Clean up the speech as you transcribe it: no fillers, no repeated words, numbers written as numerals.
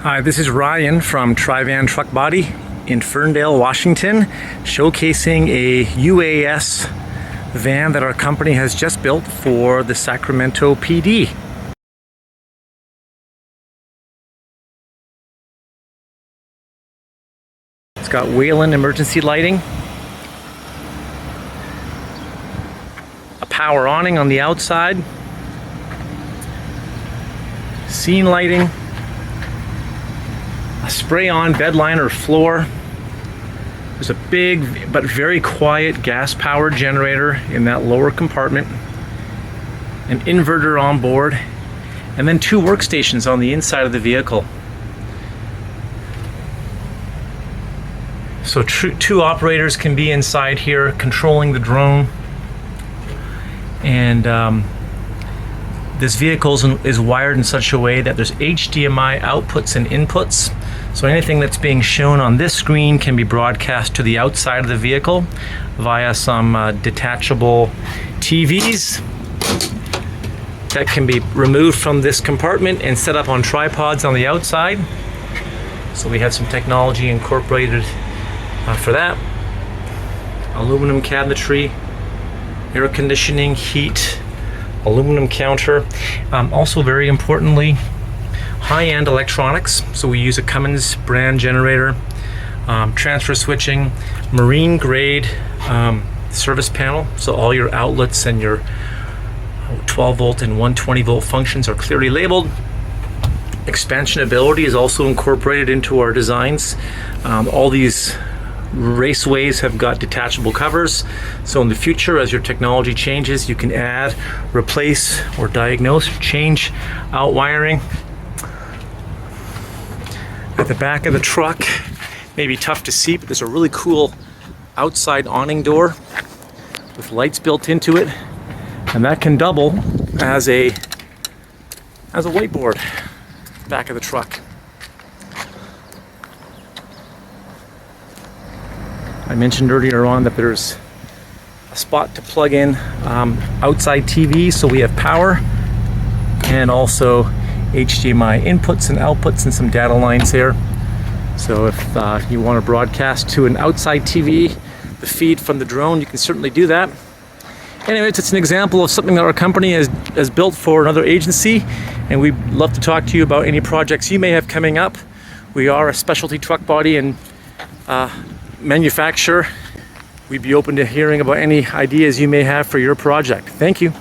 Hi, this is Ryan from TriVan Truck Body in Ferndale, Washington, showcasing a UAS van that our company has just built for the Sacramento PD. It's got Whelen emergency lighting, a power awning on the outside, scene lighting, a spray-on bed liner floor. There's a big but very quiet gas-powered generator in that lower compartment, an inverter on board, and then two workstations on the inside of the vehicle. So two operators can be inside here controlling the drone. And this vehicle is wired in such a way that there's HDMI outputs and inputs. So anything that's being shown on this screen can be broadcast to the outside of the vehicle via some detachable TVs that can be removed from this compartment and set up on tripods on the outside. So we have some technology incorporated for that. Aluminum cabinetry, air conditioning, heat, aluminum counter. Also very importantly, high-end electronics. So we use a CUMMINS brand generator, transfer switching, marine grade service panel. So all your outlets and your 12 volt and 120 volt functions are clearly labeled. Expansionability is also incorporated into our designs. All these raceways have got detachable covers, so in the future, as your technology changes, you can add, replace, or diagnose, change out wiring. At the back of the truck, maybe tough to see, but there's a really cool outside awning door with lights built into it, and that can double as a whiteboard. Back of the truck. I mentioned earlier on that there's a spot to plug in outside TV, so we have power and also HDMI inputs and outputs and some data lines there. So if you want to broadcast to an outside TV, the feed from the drone, you can certainly do that. Anyways, it's an example of something that our company has built for another agency, and we'd love to talk to you about any projects you may have coming up. We are a specialty truck body and manufacturer. We'd be open to hearing about any ideas you may have for your project. Thank you.